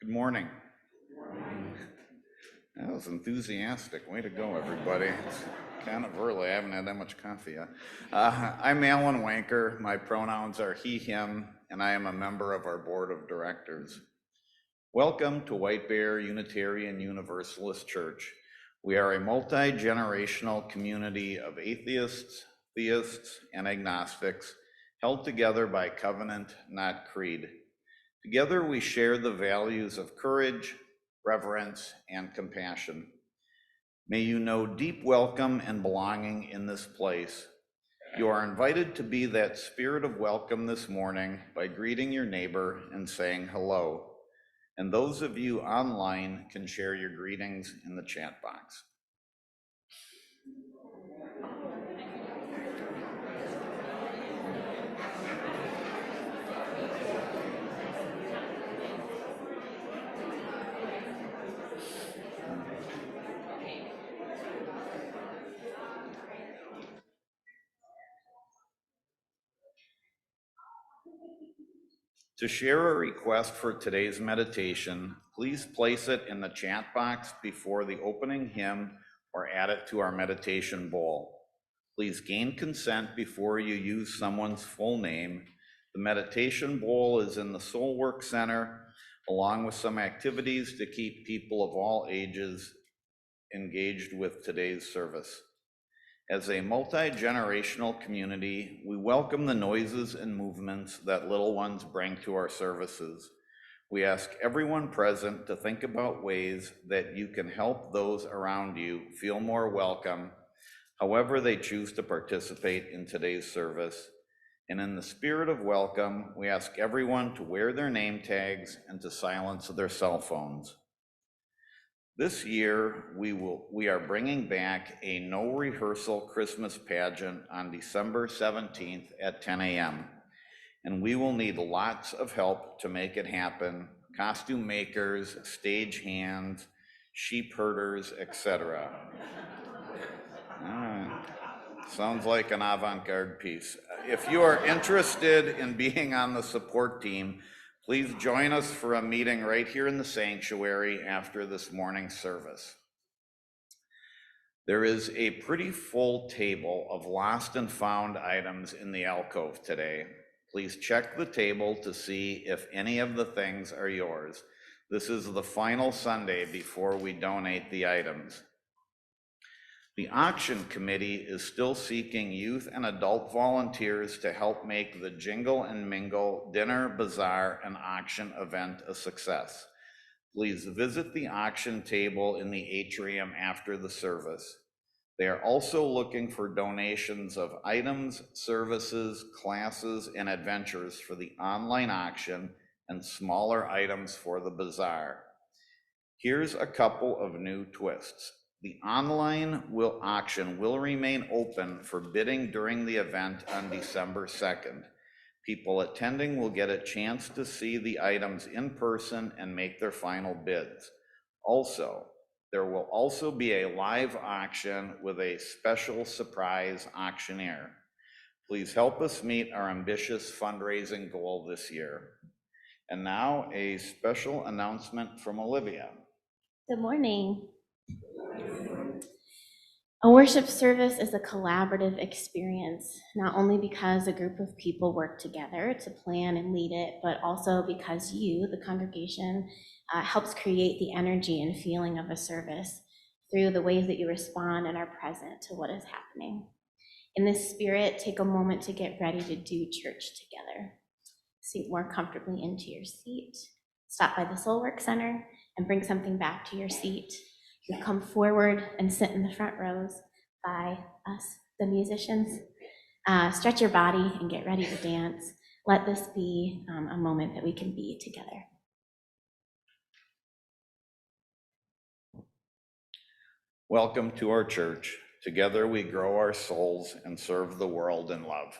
Good morning. That was enthusiastic. Way to go, everybody. It's kind of early. I haven't had that much coffee yet. I'm Alan Wanker. My pronouns are he, him, and I am a member of our board of directors. Welcome to White Bear Unitarian Universalist Church. We are a multi-generational community of atheists, theists, and agnostics, held together by covenant, not creed. Together we share the values of courage, reverence, and compassion. May you know deep welcome and belonging in this place. You are invited to be that spirit of welcome this morning by greeting your neighbor and saying hello. And those of you online can share your greetings in the chat box. To share a request for today's meditation, please place it in the chat box before the opening hymn or add it to our meditation bowl. Please gain consent before you use someone's full name. The meditation bowl is in the Soul Work Center, along with some activities to keep people of all ages engaged with today's service. As a multi-generational community, we welcome the noises and movements that little ones bring to our services. We ask everyone present to think about ways that you can help those around you feel more welcome, however they choose to participate in today's service. And in the spirit of welcome, we ask everyone to wear their name tags and to silence their cell phones. This year, we are bringing back a no rehearsal Christmas pageant on December 17th at 10 a.m. And we will need lots of help to make it happen: costume makers, stage hands, sheep herders, etc. Sounds like an avant-garde piece. If you are interested in being on the support team, please join us for a meeting right here in the sanctuary after this morning's service. There is a pretty full table of lost and found items in the alcove today. Please check the table to see if any of the things are yours. This is the final Sunday before we donate the items. The auction committee is still seeking youth and adult volunteers to help make the Jingle and Mingle dinner, bazaar, and auction event a success. Please visit the auction table in the atrium after the service. They are also looking for donations of items, services, classes, and adventures for the online auction and smaller items for the bazaar. Here's a couple of new twists. The online auction will remain open for bidding during the event on December 2nd. People attending will get a chance to see the items in person and make their final bids. Also, there will also be a live auction with a special surprise auctioneer. Please help us meet our ambitious fundraising goal this year. And now a special announcement from Olivia. Good morning. A worship service is a collaborative experience, not only because a group of people work together to plan and lead it, but also because you, the congregation, helps create the energy and feeling of a service through the ways that you respond and are present to what is happening. In this spirit, take a moment to get ready to do church together. Sink more comfortably into your seat. Stop by the Soul Work Center and bring something back to your seat. You come forward and sit in the front rows by us, the musicians. Stretch your body and get ready to dance. Let this be a moment that we can be together. Welcome to our church. Together we grow our souls and serve the world in love.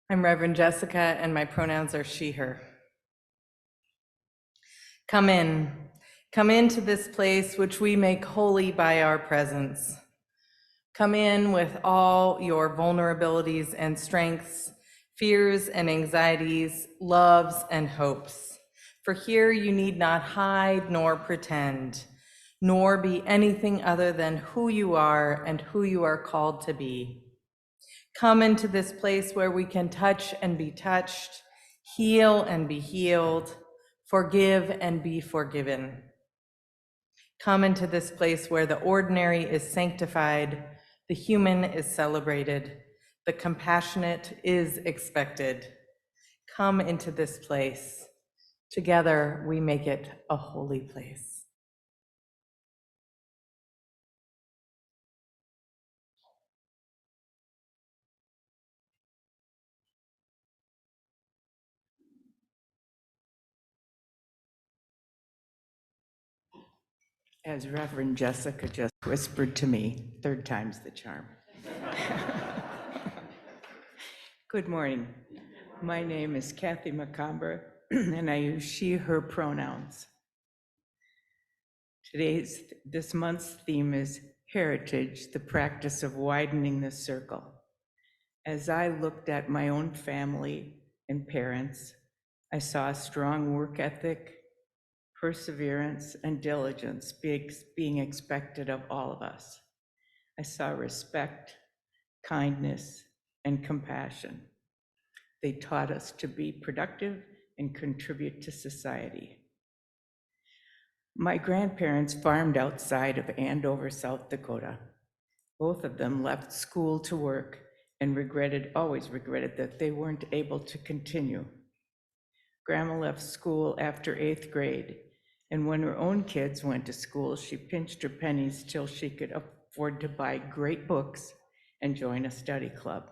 I'm Reverend Jessica, and my pronouns are she, her. Come into this place which we make holy by our presence. Come in with all your vulnerabilities and strengths, fears and anxieties, loves and hopes. For here you need not hide nor pretend, nor be anything other than who you are and who you are called to be. Come into this place where we can touch and be touched, heal and be healed, forgive and be forgiven. Come into this place where the ordinary is sanctified, the human is celebrated, the compassionate is expected. Come into this place. Together we make it a holy place. As Reverend Jessica just whispered to me, third time's the charm. Good morning. My name is Kathy McComber, and I use she, her pronouns. This month's theme is heritage, the practice of widening the circle. As I looked at my own family and parents, I saw a strong work ethic, perseverance, and diligence being expected of all of us. I saw respect, kindness, and compassion. They taught us to be productive and contribute to society. My grandparents farmed outside of Andover, South Dakota. Both of them left school to work and always regretted that they weren't able to continue. Grandma left school after 8th grade, and when her own kids went to school, she pinched her pennies till she could afford to buy great books and join a study club.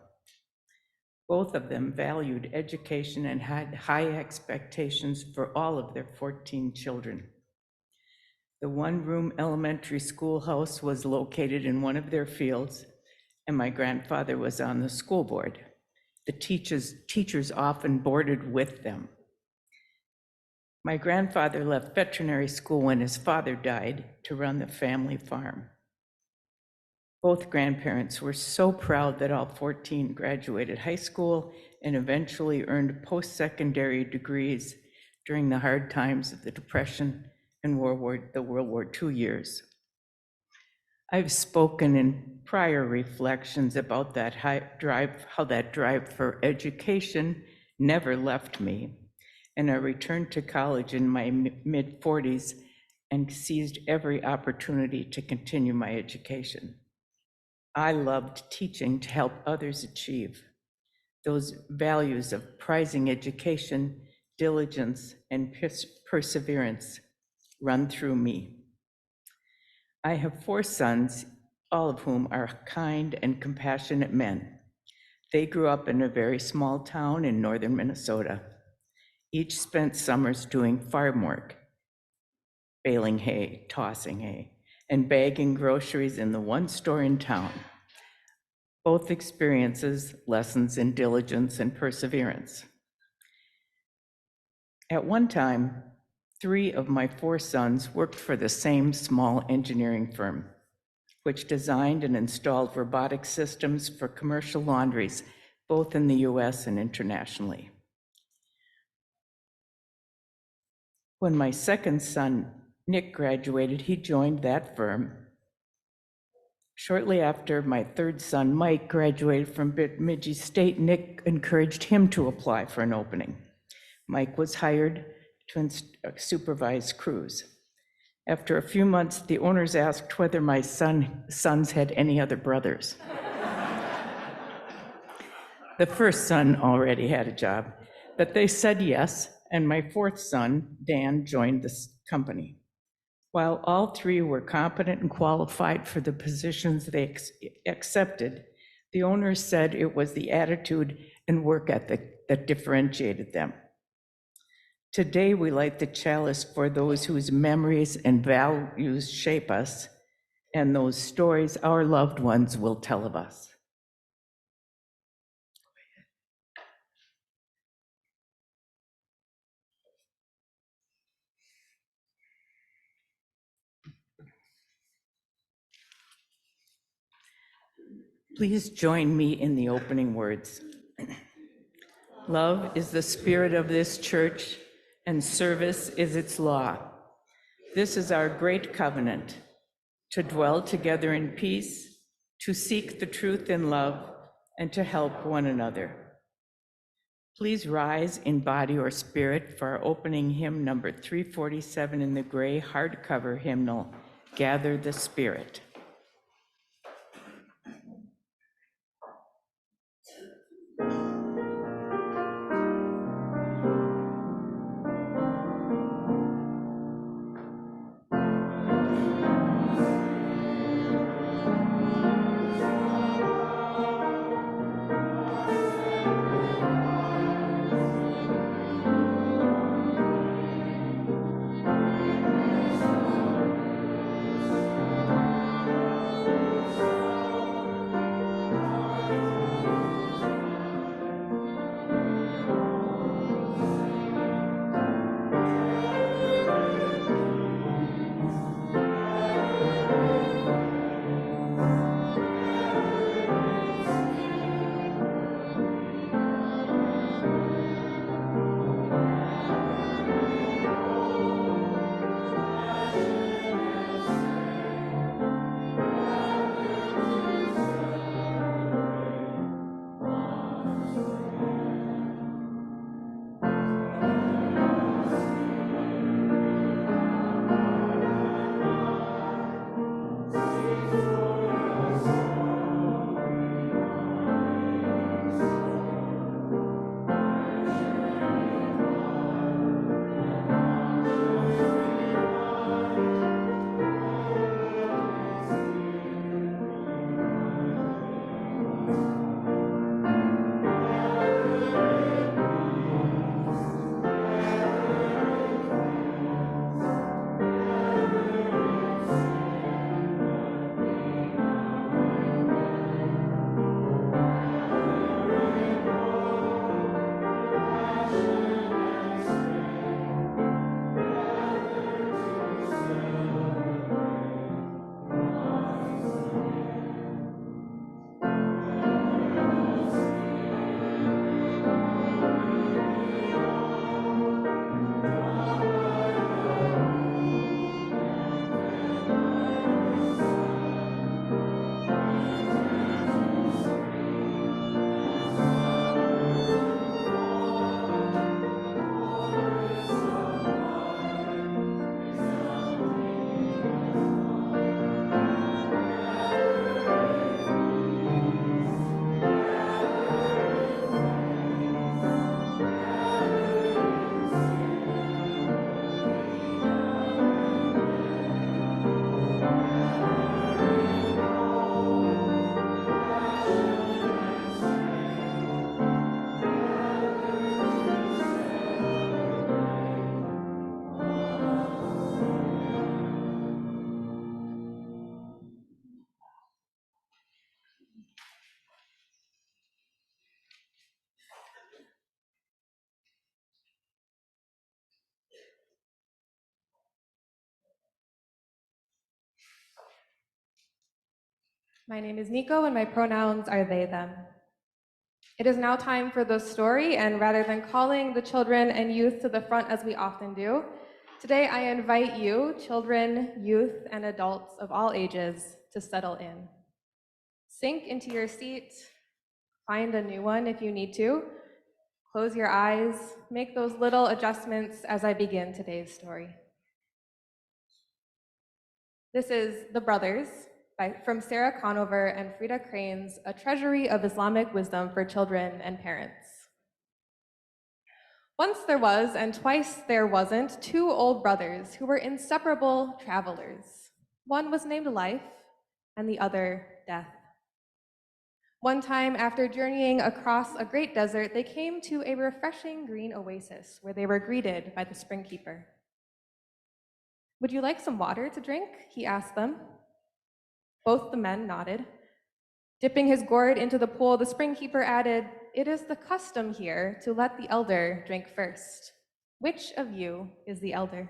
Both of them valued education and had high expectations for all of their 14 children. The one-room elementary schoolhouse was located in one of their fields, and my grandfather was on the school board. The teachers often boarded with them. My grandfather left veterinary school when his father died to run the family farm. Both grandparents were so proud that all 14 graduated high school and eventually earned post-secondary degrees during the hard times of the Depression and the World War II years. I've spoken in prior reflections about that how that drive for education never left me. And I returned to college in my mid-40s and seized every opportunity to continue my education. I loved teaching to help others achieve. Those values of prizing education, diligence, and perseverance run through me. I have 4 sons, all of whom are kind and compassionate men. They grew up in a very small town in northern Minnesota. Each spent summers doing farm work, baling hay, tossing hay, and bagging groceries in the one store in town. Both experiences, lessons in diligence and perseverance. At one time, 3 of my 4 sons worked for the same small engineering firm, which designed and installed robotic systems for commercial laundries both in the US and internationally. When my second son, Nick, graduated, he joined that firm. Shortly after my third son, Mike, graduated from Bemidji State, Nick encouraged him to apply for an opening. Mike was hired to supervise crews. After a few months, the owners asked whether my sons had any other brothers. The first son already had a job, but they said yes, and my fourth son, Dan, joined the company. While all three were competent and qualified for the positions they accepted, the owners said it was the attitude and work ethic that differentiated them. Today, we light the chalice for those whose memories and values shape us, and those stories our loved ones will tell of us. Please join me in the opening words. Love is the spirit of this church, and service is its law. This is our great covenant, to dwell together in peace, to seek the truth in love, and to help one another. Please rise in body or spirit for our opening hymn number 347 in the gray hardcover hymnal, Gather the Spirit. My name is Nico, and my pronouns are they, them. It is now time for the story, and rather than calling the children and youth to the front as we often do, today I invite you, children, youth, and adults of all ages, to settle in. Sink into your seat, find a new one if you need to, close your eyes, make those little adjustments as I begin today's story. This is The Brothers from Sarah Conover and Frida Crane's A Treasury of Islamic Wisdom for Children and Parents. Once there was, and twice there wasn't, two old brothers who were inseparable travelers. One was named Life, and the other Death. One time, after journeying across a great desert, they came to a refreshing green oasis where they were greeted by the springkeeper. "Would you like some water to drink?" he asked them. Both the men nodded. Dipping his gourd into the pool, the springkeeper added, "It is the custom here to let the elder drink first. Which of you is the elder?"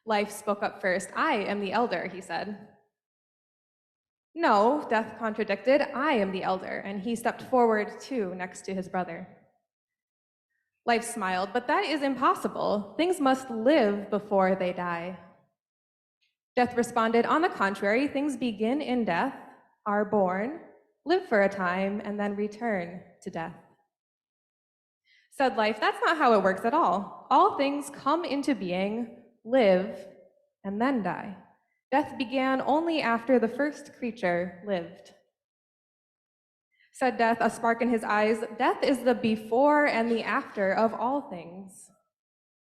Life spoke up first. "I am the elder," he said. "No," Death contradicted, "I am the elder," and he stepped forward too, next to his brother. Life smiled, "But that is impossible. Things must live before they die." Death responded, "On the contrary, things begin in death, are born, live for a time, and then return to death." Said Life, "That's not how it works at all. All things come into being, live, and then die. Death began only after the first creature lived." Said Death, a spark in his eyes, "Death is the before and the after of all things.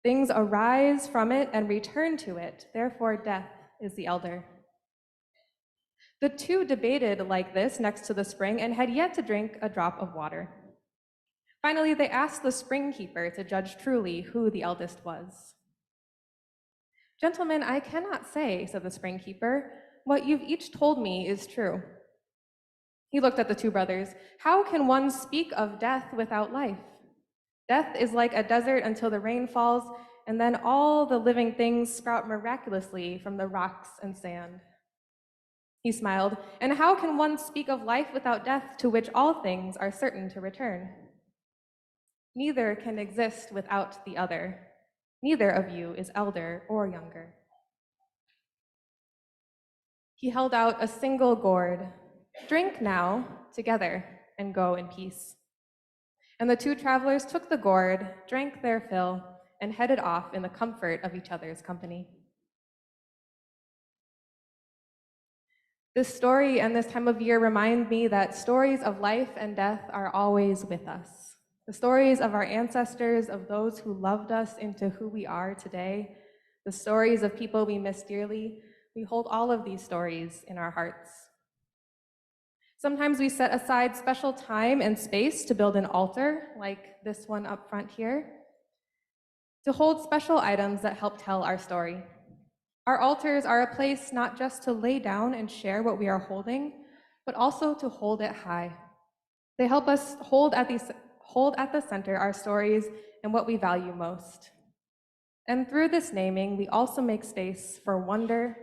Things arise from it and return to it. Therefore, death is the elder." The two debated like this next to the spring and had yet to drink a drop of water. Finally, they asked the springkeeper to judge truly who the eldest was. "Gentlemen, I cannot say," said the springkeeper. "What you've each told me is true." He looked at the two brothers. "How can one speak of death without life? Death is like a desert until the rain falls, and then all the living things sprout miraculously from the rocks and sand." He smiled. "And how can one speak of life without death, to which all things are certain to return? Neither can exist without the other. Neither of you is elder or younger." He held out a single gourd. "Drink now, together, and go in peace." And the two travelers took the gourd, drank their fill, and headed off in the comfort of each other's company. This story and this time of year remind me that stories of life and death are always with us. The stories of our ancestors, of those who loved us into who we are today, the stories of people we miss dearly, we hold all of these stories in our hearts. Sometimes we set aside special time and space to build an altar, like this one up front here, to hold special items that help tell our story. Our altars are a place not just to lay down and share what we are holding, but also to hold it high. They help us hold at the center our stories and what we value most. And through this naming, we also make space for wonder,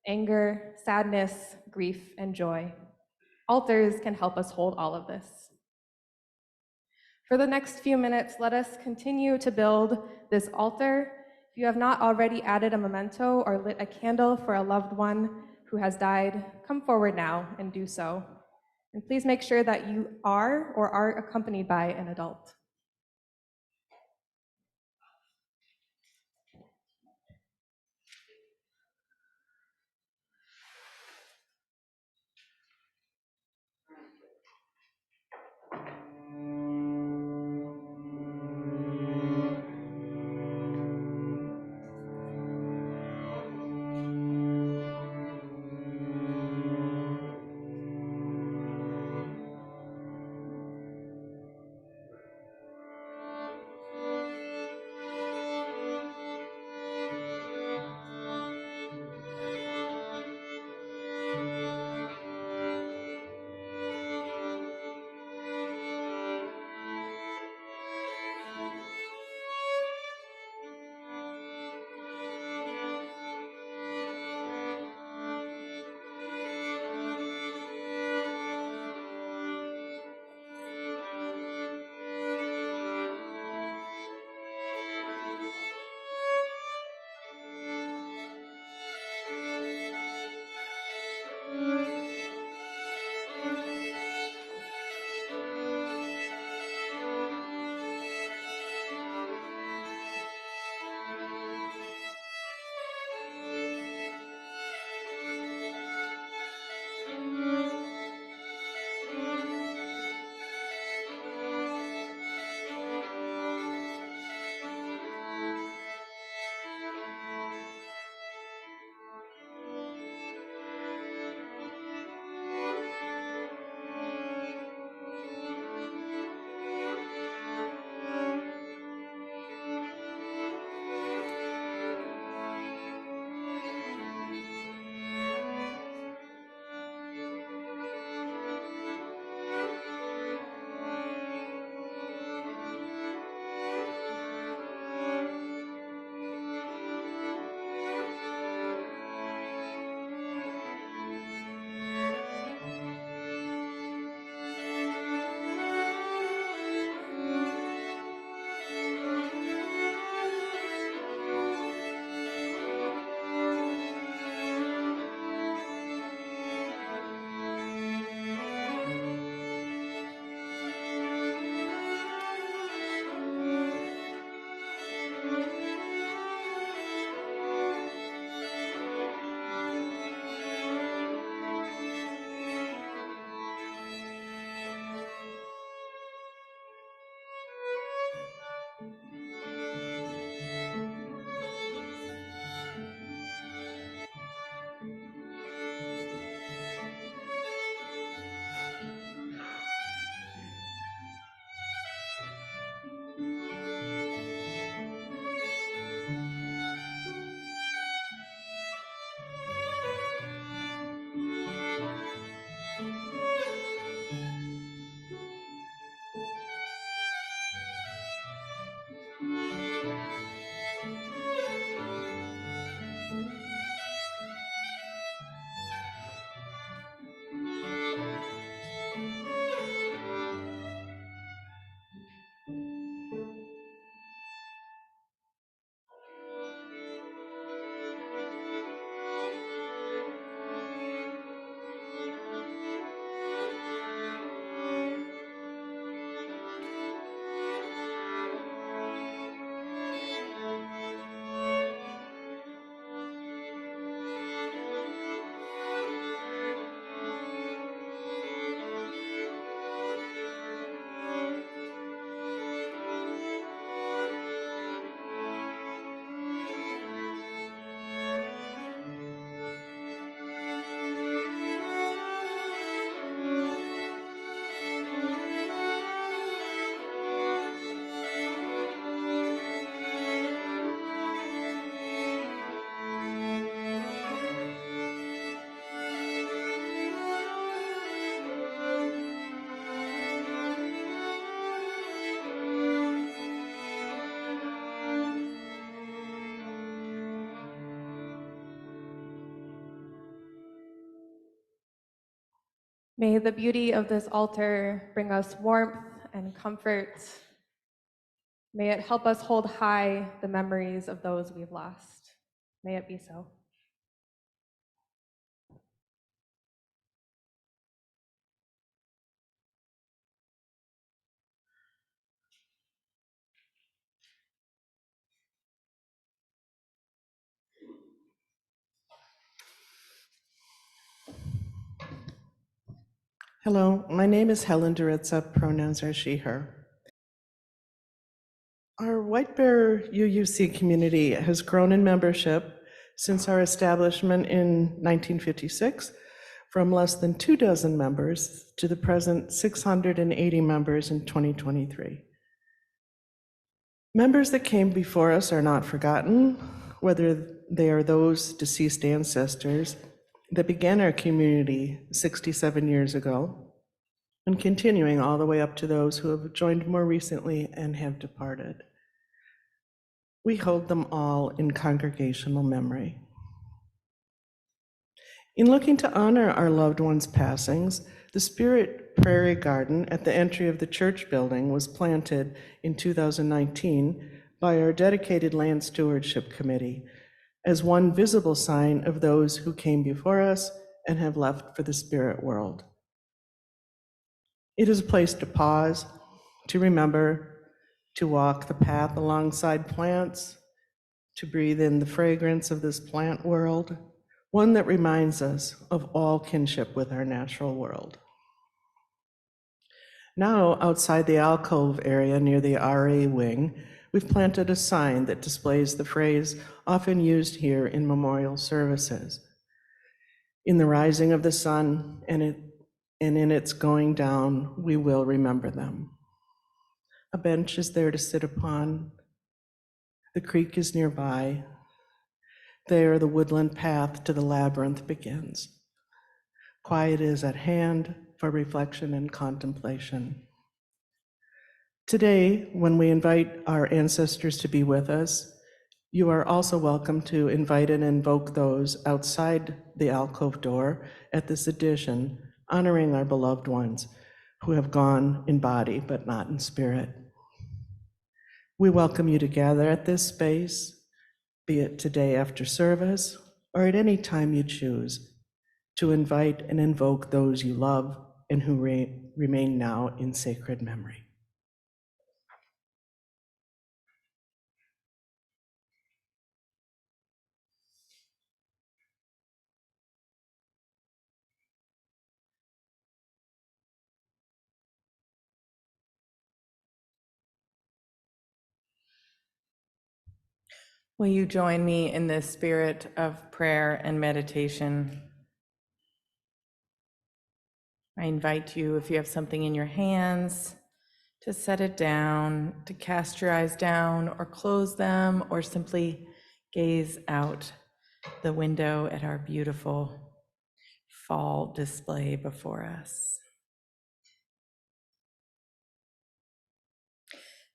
anger, sadness, grief, and joy. Altars can help us hold all of this. For the next few minutes, let us continue to build this altar. If you have not already added a memento or lit a candle for a loved one who has died, come forward now and do so. And please make sure that you are or are accompanied by an adult. May the beauty of this altar bring us warmth and comfort. May it help us hold high the memories of those we've lost. May it be so. Hello, my name is Helen Duritza, pronouns are she, her. Our White Bear UUC community has grown in membership since our establishment in 1956 from less than 24 members to the present 680 members in 2023. Members that came before us are not forgotten, whether they are those deceased ancestors that began our community 67 years ago, and continuing all the way up to those who have joined more recently and have departed. We hold them all in congregational memory. In looking to honor our loved ones' passings, the Spirit Prairie Garden at the entry of the church building was planted in 2019 by our dedicated Land Stewardship Committee as one visible sign of those who came before us and have left for the spirit world. It is a place to pause, to remember, to walk the path alongside plants, to breathe in the fragrance of this plant world, one that reminds us of all kinship with our natural world. Now, outside the alcove area near the RA wing, we've planted a sign that displays the phrase often used here in memorial services. In the rising of the sun and in its going down, we will remember them. A bench is there to sit upon. The creek is nearby. There, the woodland path to the labyrinth begins. Quiet is at hand for reflection and contemplation. Today, when we invite our ancestors to be with us, you are also welcome to invite and invoke those outside the alcove door at this addition, honoring our beloved ones who have gone in body but not in spirit. We welcome you to gather at this space, be it today after service or at any time you choose, to invite and invoke those you love and who remain now in sacred memory. Will you join me in this spirit of prayer and meditation? I invite you, if you have something in your hands, to set it down, to cast your eyes down or close them, or simply gaze out the window at our beautiful fall display before us.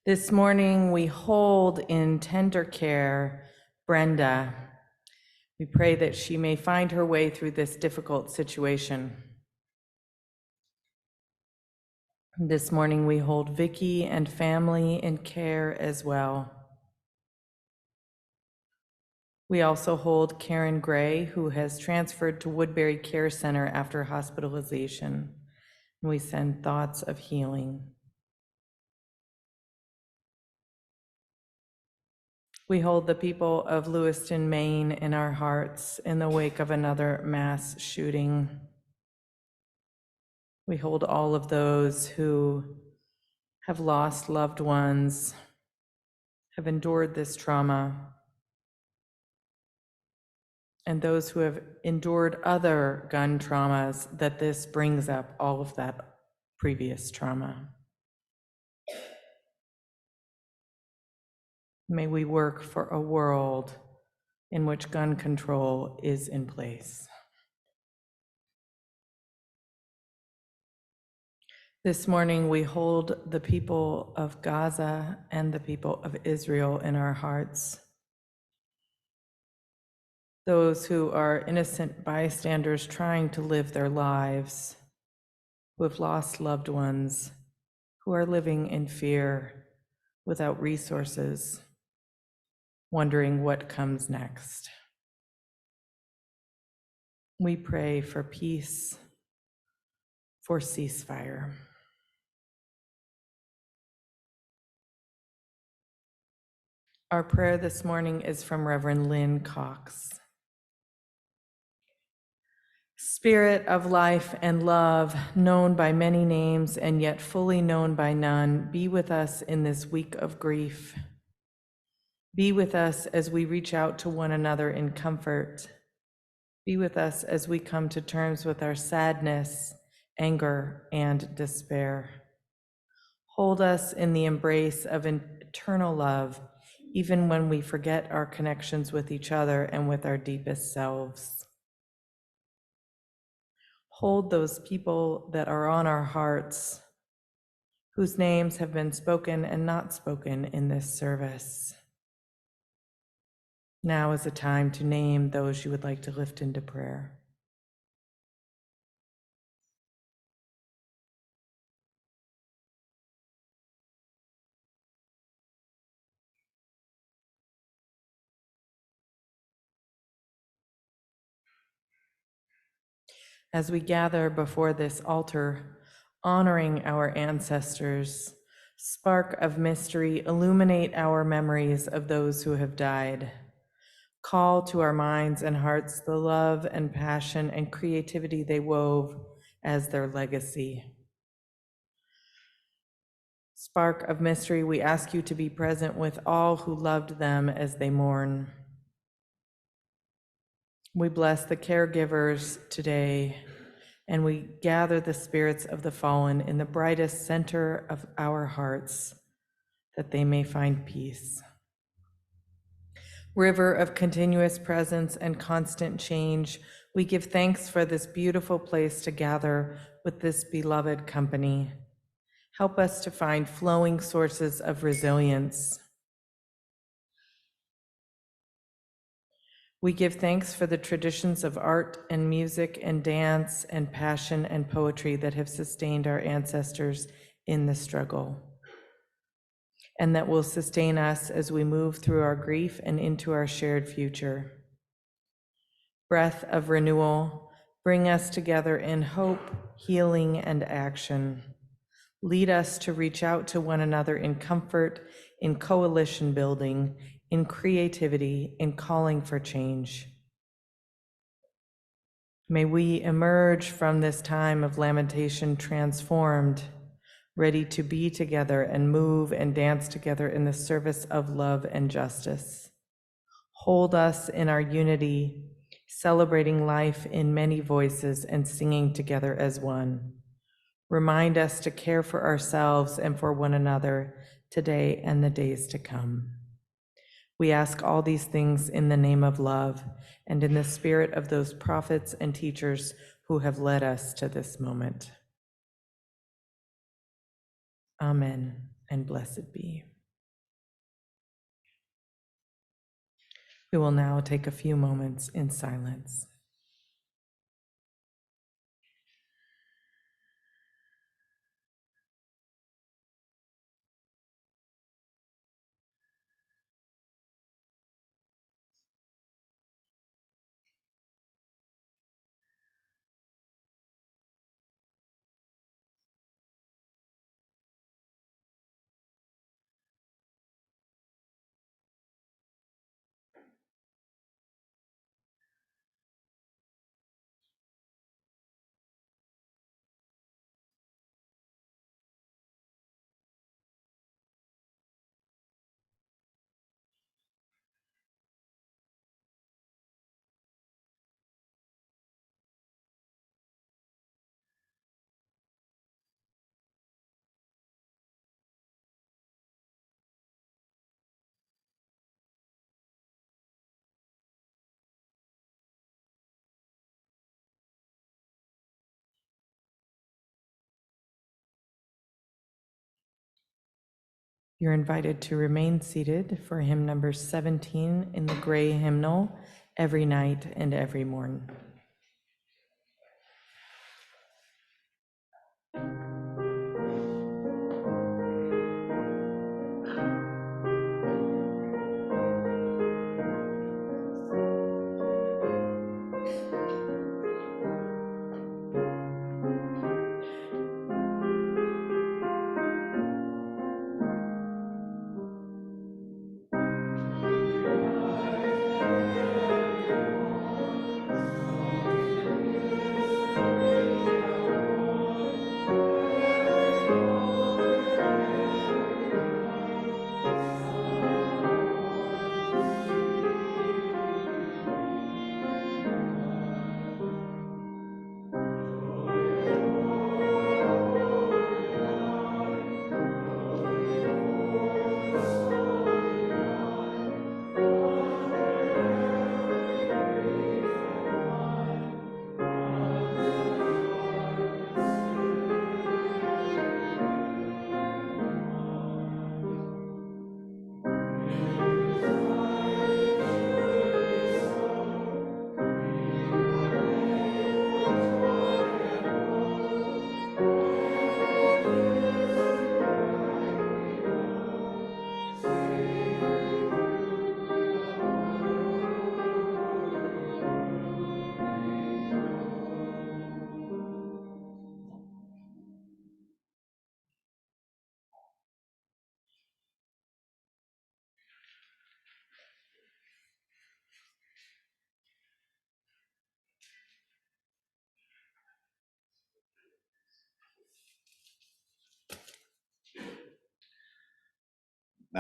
This morning, we hold in tender care Brenda. We pray that she may find her way through this difficult situation. This morning, we hold Vicky and family in care as well. We also hold Karen Gray, who has transferred to Woodbury Care Center after hospitalization. We send thoughts of healing. We hold the people of Lewiston, Maine in our hearts in the wake of another mass shooting. We hold all of those who have lost loved ones, have endured this trauma, and those who have endured other gun traumas, that this brings up all of that previous trauma. May we work for a world in which gun control is in place. This morning, we hold the people of Gaza and the people of Israel in our hearts. Those who are innocent bystanders trying to live their lives, who have lost loved ones, who are living in fear, without resources, wondering what comes next. We pray for peace, for ceasefire. Our prayer this morning is from Reverend Lynn Cox. Spirit of life and love, known by many names and yet fully known by none, be with us in this week of grief. Be with us as we reach out to one another in comfort. Be with us as we come to terms with our sadness, anger, and despair. Hold us in the embrace of eternal love, even when we forget our connections with each other and with our deepest selves. Hold those people that are on our hearts, whose names have been spoken and not spoken in this service. Now is the time to name those you would like to lift into prayer. As we gather before this altar, honoring our ancestors, spark of mystery, illuminate our memories of those who have died. Call to our minds and hearts the love and passion and creativity they wove as their legacy. Spark of mystery, we ask you to be present with all who loved them as they mourn. We bless the caregivers today, and we gather the spirits of the fallen in the brightest center of our hearts, that they may find peace. River of continuous presence and constant change, we give thanks for this beautiful place to gather with this beloved company. Help us to find flowing sources of resilience. We give thanks for the traditions of art and music and dance and passion and poetry that have sustained our ancestors in the struggle, and that will sustain us as we move through our grief and into our shared future. Breath of renewal, bring us together in hope, healing, and action. Lead us to reach out to one another in comfort, in coalition building, in creativity, in calling for change. May we emerge from this time of lamentation transformed, ready to be together and move and dance together in the service of love and justice. Hold us in our unity, celebrating life in many voices and singing together as one. Remind us to care for ourselves and for one another today and the days to come. We ask all these things in the name of love and in the spirit of those prophets and teachers who have led us to this moment. Amen, and blessed be. We will now take a few moments in silence. You're invited to remain seated for hymn number 17 in the gray hymnal, Every Night and Every Morn.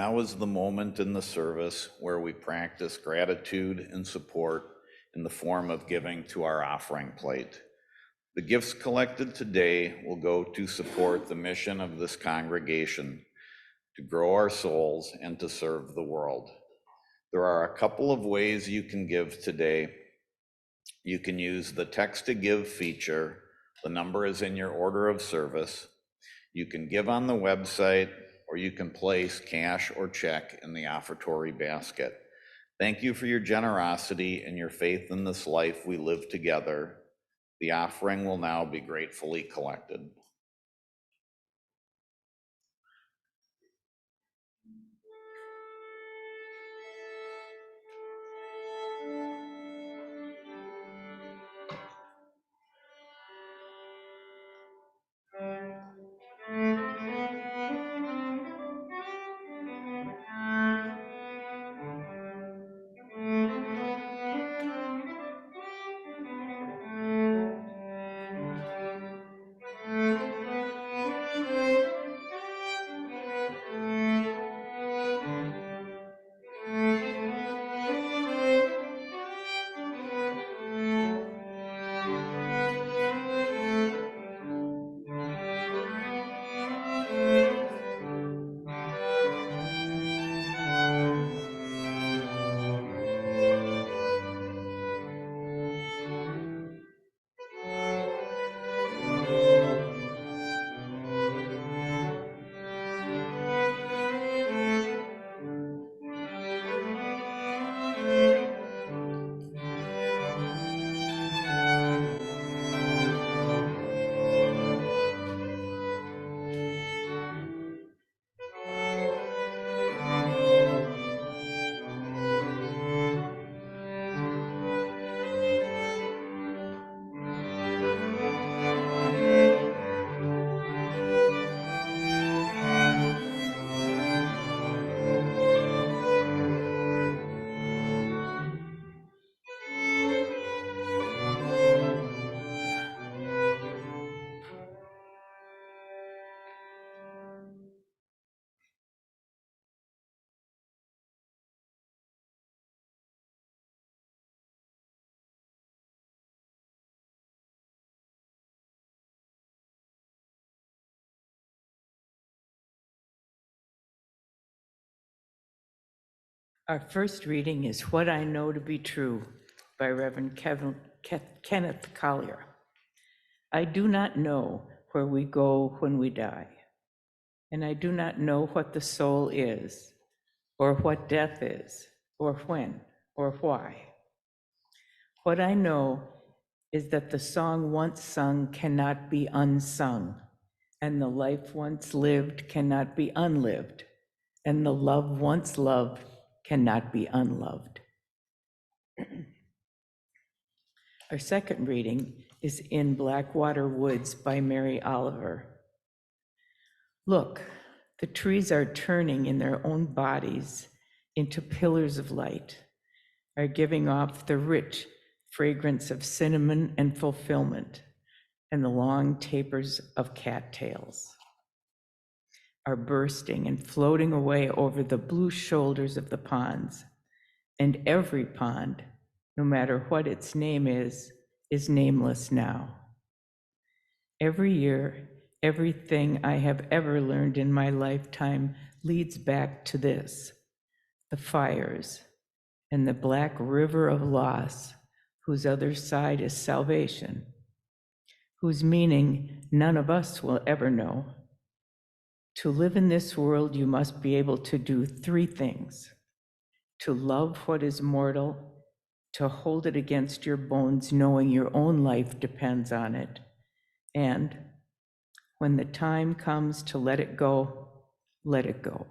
Now is the moment in the service where we practice gratitude and support in the form of giving to our offering plate. The gifts collected today will go to support the mission of this congregation, to grow our souls and to serve the world. There are a couple of ways you can give today. You can use the text to give feature. The number is in your order of service. You can give on the website, or you can place cash or check in the offertory basket. Thank you for your generosity and your faith in this life we live together. The offering will now be gratefully collected. Our first reading is What I Know to Be True by Reverend Kenneth Collier. I do not know where we go when we die, and I do not know what the soul is, or what death is, or when, or why. What I know is that the song once sung cannot be unsung, and the life once lived cannot be unlived, and the love once loved cannot be unloved. Our second reading is in Blackwater Woods by Mary Oliver. Look, the trees are turning in their own bodies into pillars of light, are giving off the rich fragrance of cinnamon and fulfillment, and the long tapers of cattails are bursting and floating away over the blue shoulders of the ponds. And every pond, no matter what its name is nameless now. Every year, everything I have ever learned in my lifetime leads back to this, the fires and the black river of loss, whose other side is salvation, whose meaning none of us will ever know. To live in this world, you must be able to do three things: to love what is mortal, to hold it against your bones, knowing your own life depends on it, and when the time comes to let it go, let it go.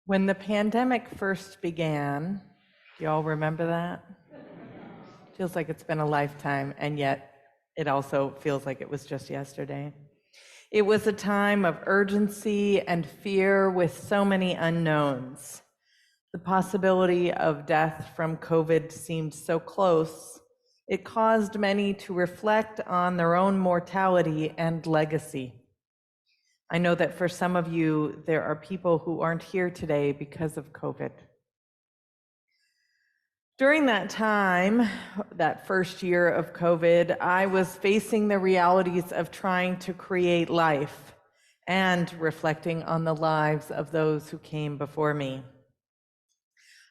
When the pandemic first began, you all remember that? Feels like it's been a lifetime, and yet it also feels like it was just yesterday. It was a time of urgency and fear with so many unknowns. The possibility of death from COVID seemed so close. It caused many to reflect on their own mortality and legacy. I know that for some of you, there are people who aren't here today because of COVID. During that time, that first year of COVID, I was facing the realities of trying to create life and reflecting on the lives of those who came before me.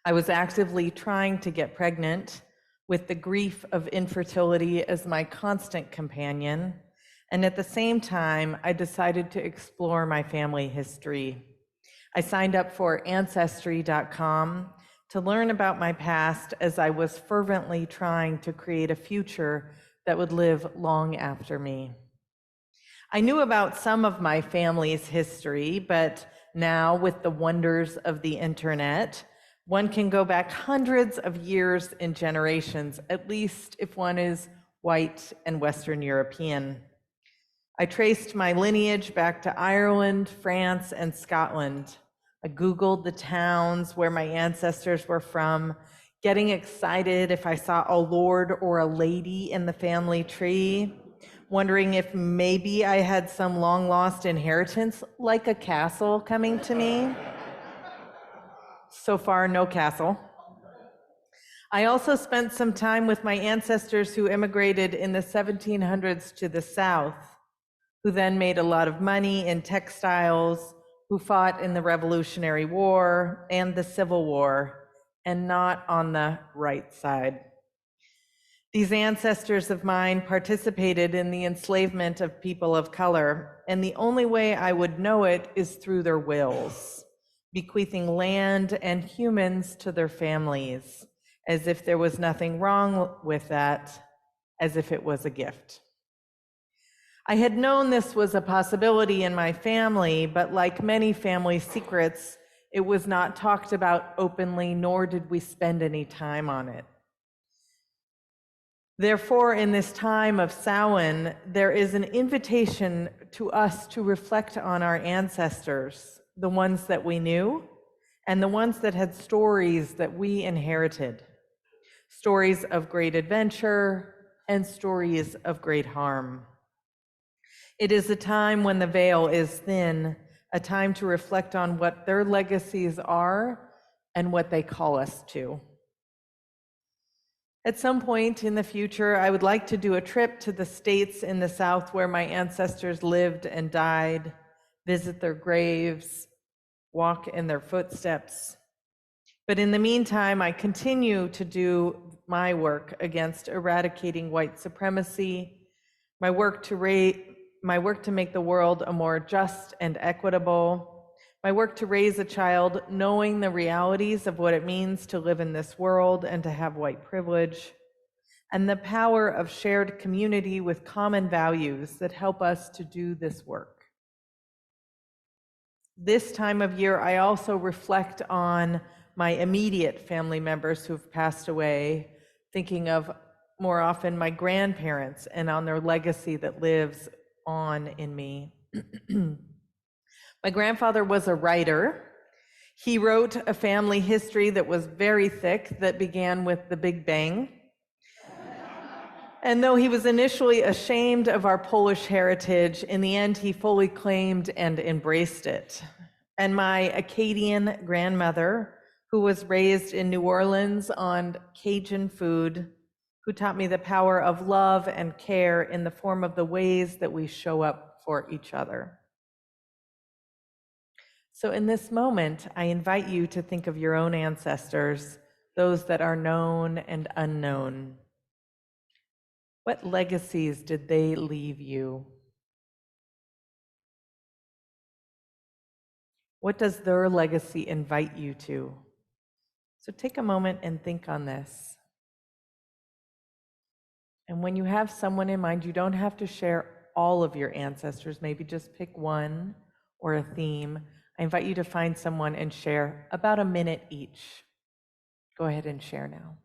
I was actively trying to get pregnant with the grief of infertility as my constant companion, and at the same time, I decided to explore my family history. I signed up for Ancestry.com to learn about my past as I was fervently trying to create a future that would live long after me. I knew about some of my family's history, but now with the wonders of the internet, one can go back hundreds of years and generations, at least if one is white and Western European. I traced my lineage back to Ireland, France, and Scotland. I Googled the towns where my ancestors were from, getting excited if I saw a lord or a lady in the family tree, wondering if maybe I had some long lost inheritance, like a castle coming to me. So far, no castle. I also spent some time with my ancestors who immigrated in the 1700s to the South, who then made a lot of money in textiles, who fought in the Revolutionary War and the Civil War, and not on the right side. These ancestors of mine participated in the enslavement of people of color, and the only way I would know it is through their wills, bequeathing land and humans to their families, as if there was nothing wrong with that, as if it was a gift. I had known this was a possibility in my family, but like many family secrets, it was not talked about openly, nor did we spend any time on it. Therefore, in this time of Samhain, there is an invitation to us to reflect on our ancestors, the ones that we knew, and the ones that had stories that we inherited, stories of great adventure and stories of great harm. It is a time when the veil is thin, a time to reflect on what their legacies are and what they call us to. At some point in the future, I would like to do a trip to the states in the South where my ancestors lived and died, visit their graves, walk in their footsteps. But in the meantime, I continue to do my work against eradicating white supremacy, my work to make the world a more just and equitable, my work to raise a child knowing the realities of what it means to live in this world and to have white privilege, and the power of shared community with common values that help us to do this work. This time of year, I also reflect on my immediate family members who've passed away, thinking of more often my grandparents and on their legacy that lives on in me. My grandfather was a writer. He wrote a family history that was very thick that began with the Big Bang. And though he was initially ashamed of our Polish heritage, in the end he fully claimed and embraced it. And my Acadian grandmother, who was raised in New Orleans on Cajun food, who taught me the power of love and care in the form of the ways that we show up for each other. So in this moment, I invite you to think of your own ancestors, those that are known and unknown. What legacies did they leave you? What does their legacy invite you to? So take a moment and think on this. And when you have someone in mind, you don't have to share all of your ancestors, maybe just pick one or a theme. I invite you to find someone and share about a minute each. Go ahead and share now.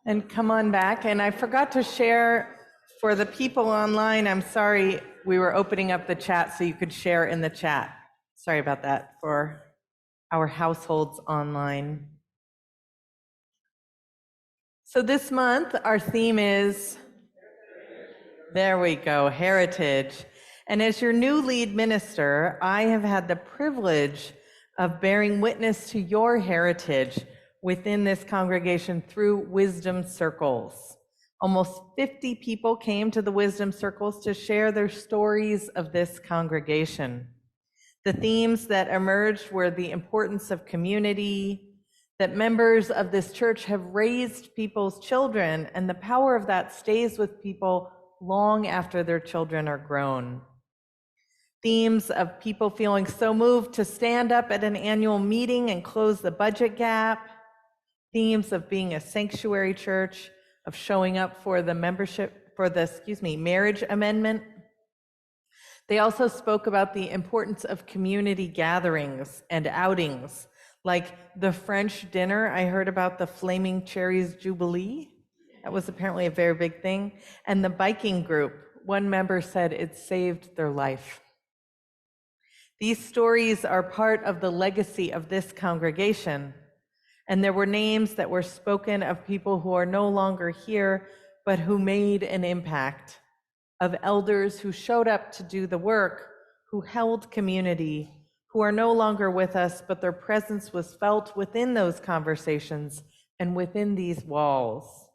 And come on back. And I forgot to share for the people online, I'm sorry, we were opening up the chat so you could share in the chat. Sorry about that for our households online. So this month, our theme is, there we go, heritage. And as your new lead minister, I have had the privilege of bearing witness to your heritage within this congregation through wisdom circles. Almost 50 people came to the wisdom circles to share their stories of this congregation. The themes that emerged were the importance of community, that members of this church have raised people's children, and the power of that stays with people long after their children are grown. Themes of people feeling so moved to stand up at an annual meeting and close the budget gap. Themes of being a sanctuary church, of showing up for the marriage amendment. They also spoke about the importance of community gatherings and outings, like the French dinner. I heard about the Flaming Cherries Jubilee. That was apparently a very big thing. And the biking group. One member said it saved their life. These stories are part of the legacy of this congregation. And there were names that were spoken of people who are no longer here, but who made an impact, of elders who showed up to do the work, who held community, who are no longer with us, but their presence was felt within those conversations and within these walls.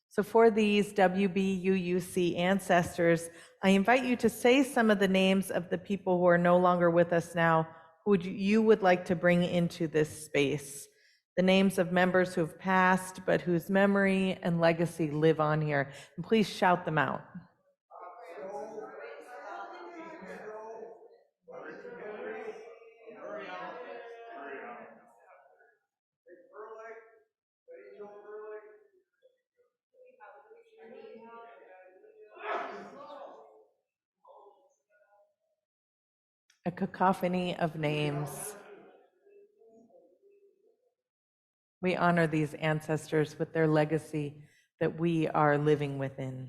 So for these WBUUC ancestors, I invite you to say some of the names of the people who are no longer with us now, who you would like to bring into this space. The names of members who have passed, but whose memory and legacy live on here. And please shout them out. A cacophony of names. We honor these ancestors with their legacy that we are living within.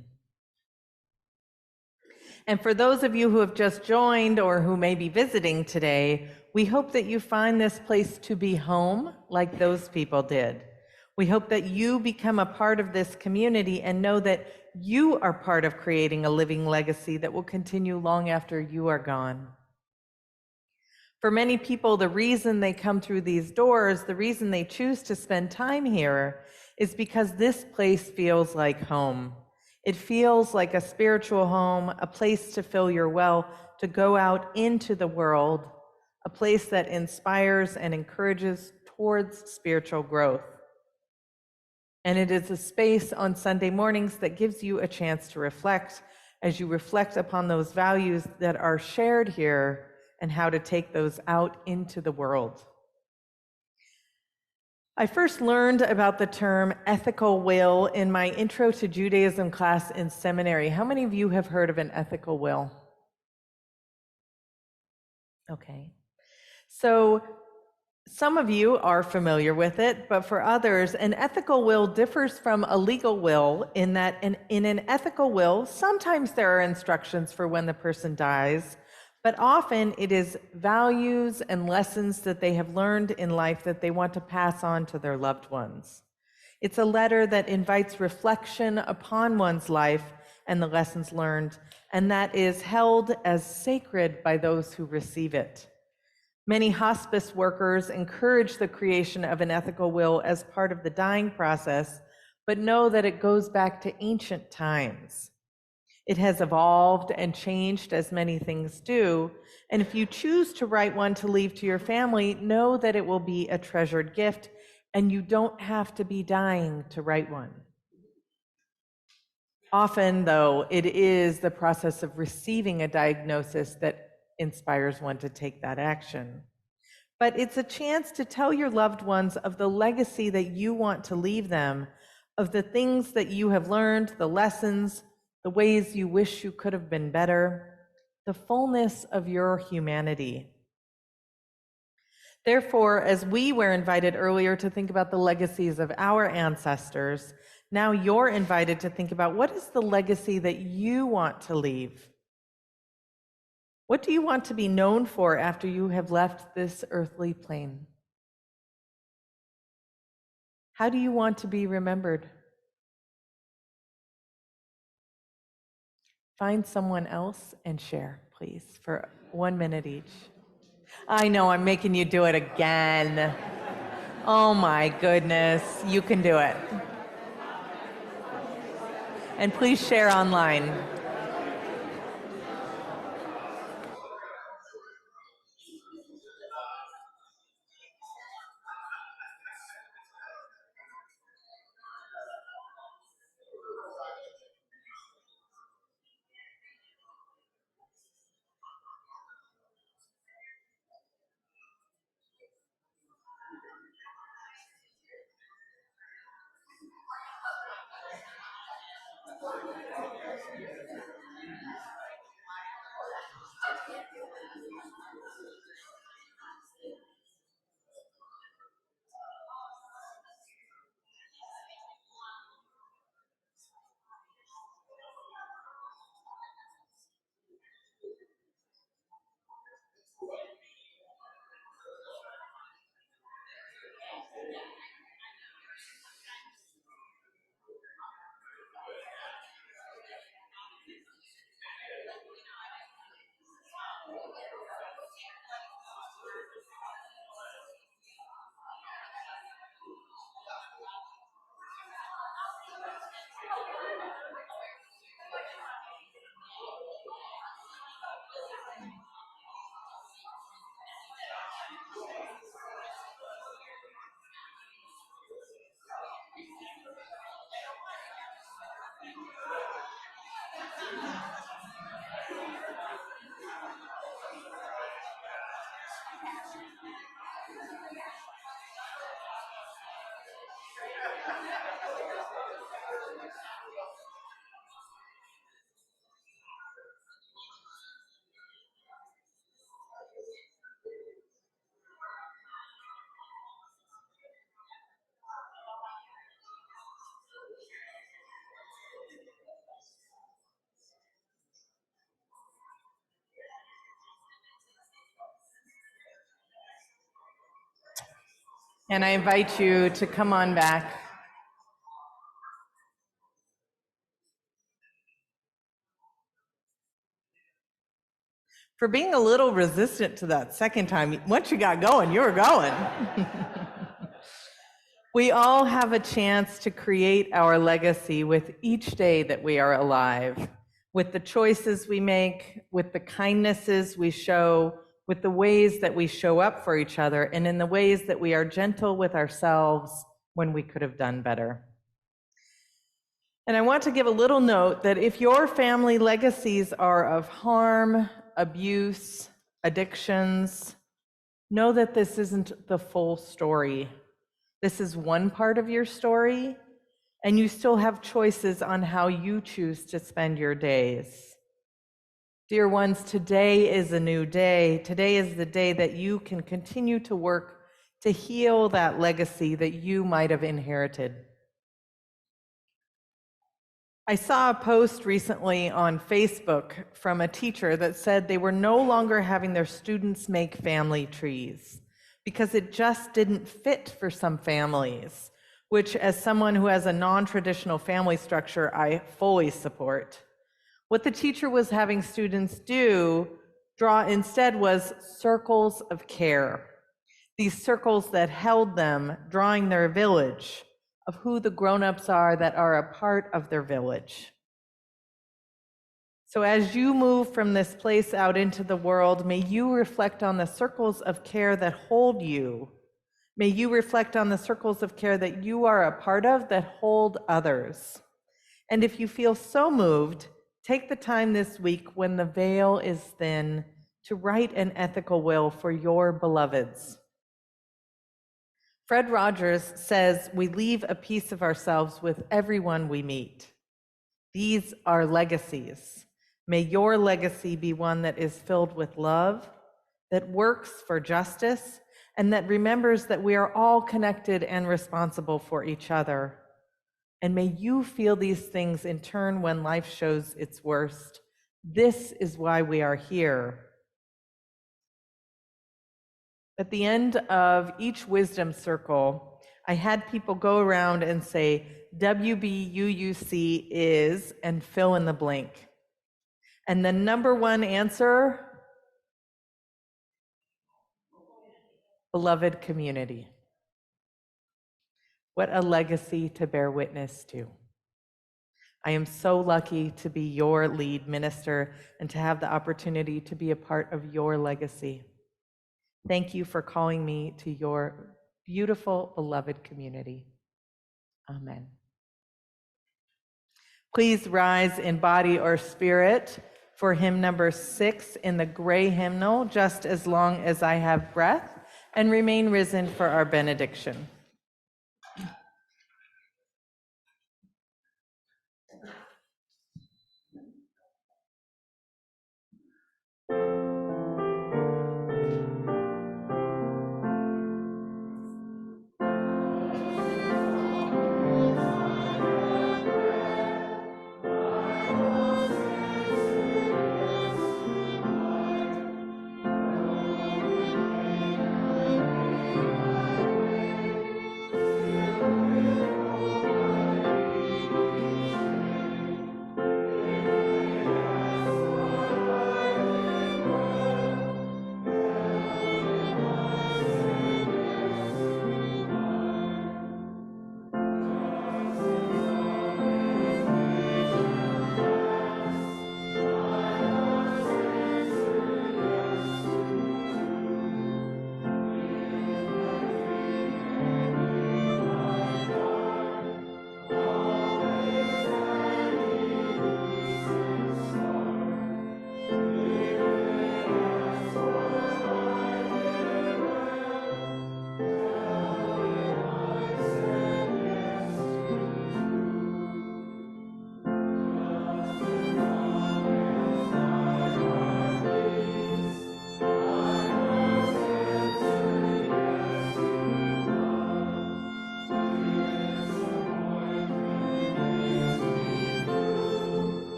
And for those of you who have just joined or who may be visiting today, we hope that you find this place to be home like those people did. We hope that you become a part of this community and know that you are part of creating a living legacy that will continue long after you are gone. For many people, the reason they come through these doors, the reason they choose to spend time here, is because this place feels like home. It feels like a spiritual home, a place to fill your well, to go out into the world, a place that inspires and encourages towards spiritual growth. And it is a space on Sunday mornings that gives you a chance to reflect as you reflect upon those values that are shared here and how to take those out into the world. I first learned about the term ethical will in my Intro to Judaism class in seminary. How many of you have heard of an ethical will? Okay. So some of you are familiar with it, but for others, an ethical will differs from a legal will in that in an ethical will, sometimes there are instructions for when the person dies, but often it is values and lessons that they have learned in life that they want to pass on to their loved ones. It's a letter that invites reflection upon one's life and the lessons learned, and that is held as sacred by those who receive it. Many hospice workers encourage the creation of an ethical will as part of the dying process, but know that it goes back to ancient times. It has evolved and changed as many things do, and if you choose to write one to leave to your family, know that it will be a treasured gift, and you don't have to be dying to write one. Often, though, it is the process of receiving a diagnosis that inspires one to take that action. But it's a chance to tell your loved ones of the legacy that you want to leave them, of the things that you have learned, the lessons, the ways you wish you could have been better, the fullness of your humanity. Therefore, as we were invited earlier to think about the legacies of our ancestors, now you're invited to think about what is the legacy that you want to leave? What do you want to be known for after you have left this earthly plane? How do you want to be remembered? Find someone else and share, please, for 1 minute each. I know, I'm making you do it again. Oh my goodness, you can do it. And please share online. And I invite you to come on back. for being a little resistant to that second time. Once you got going, you were going. We all have a chance to create our legacy with each day that we are alive, with the choices we make, with the kindnesses we show, with the ways that we show up for each other, and in the ways that we are gentle with ourselves when we could have done better. And I want to give a little note that if your family legacies are of harm, abuse, addictions, know that this isn't the full story. This is one part of your story, and you still have choices on how you choose to spend your days. Dear ones, today is a new day. Today is the day that you can continue to work to heal that legacy that you might have inherited. I saw a post recently on Facebook from a teacher that said they were no longer having their students make family trees because it just didn't fit for some families, which, as someone who has a non-traditional family structure, I fully support. What the teacher was having students draw instead was circles of care. These circles that held them, drawing their village of who the grown-ups are that are a part of their village. So as you move from this place out into the world, may you reflect on the circles of care that hold you. May you reflect on the circles of care that you are a part of that hold others. And if you feel so moved, take the time this week when the veil is thin to write an ethical will for your beloveds. Fred Rogers says we leave a piece of ourselves with everyone we meet. These are legacies. May your legacy be one that is filled with love, that works for justice, and that remembers that we are all connected and responsible for each other. And may you feel these things in turn when life shows its worst. This is why we are here. At the end of each wisdom circle, I had people go around and say, WBUUC is, and fill in the blank. And the number one answer, beloved community. What a legacy to bear witness to. I am so lucky to be your lead minister and to have the opportunity to be a part of your legacy. Thank you for calling me to your beautiful, beloved community. Amen. Please rise in body or spirit for hymn number 6 in the gray hymnal, Just as Long as I Have Breath, and remain risen for our benediction.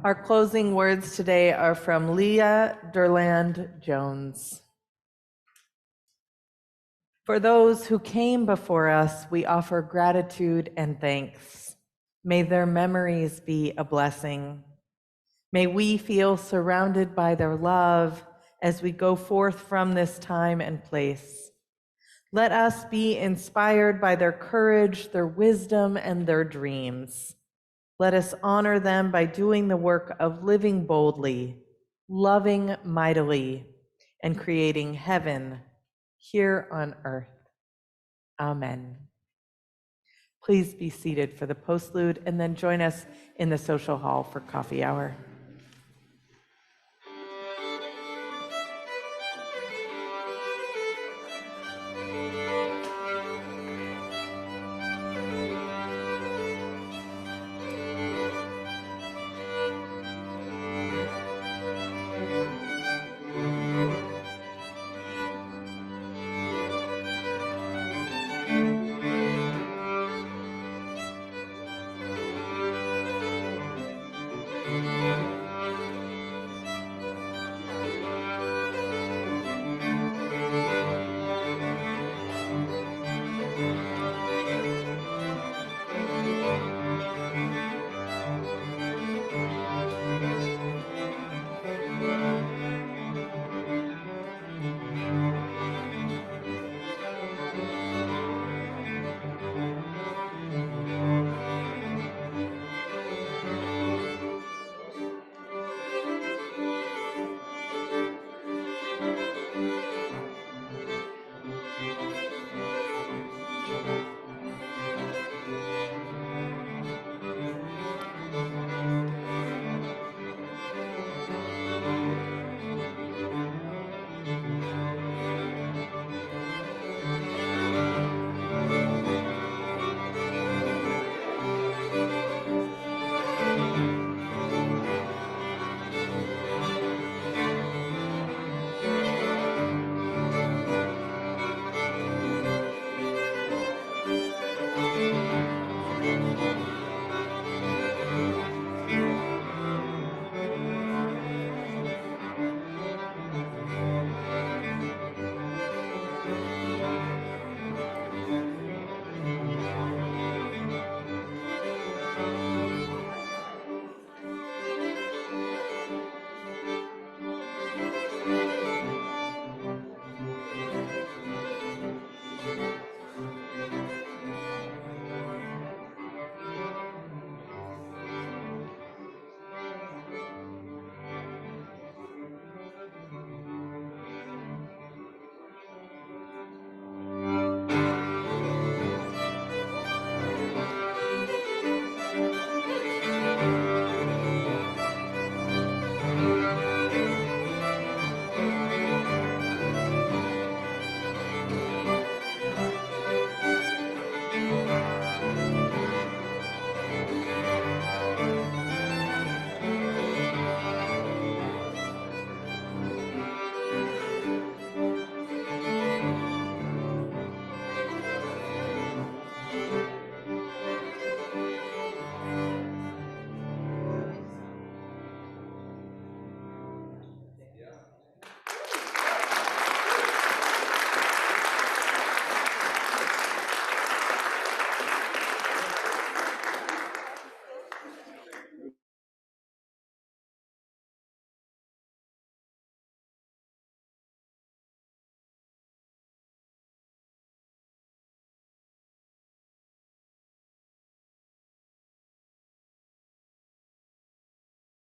Our closing words today are from Leah Durland Jones. For those who came before us, we offer gratitude and thanks. May their memories be a blessing. May we feel surrounded by their love as we go forth from this time and place. Let us be inspired by their courage, their wisdom, and their dreams. Let us honor them by doing the work of living boldly, loving mightily, and creating heaven here on earth. Amen. Please be seated for the postlude and then join us in the social hall for coffee hour.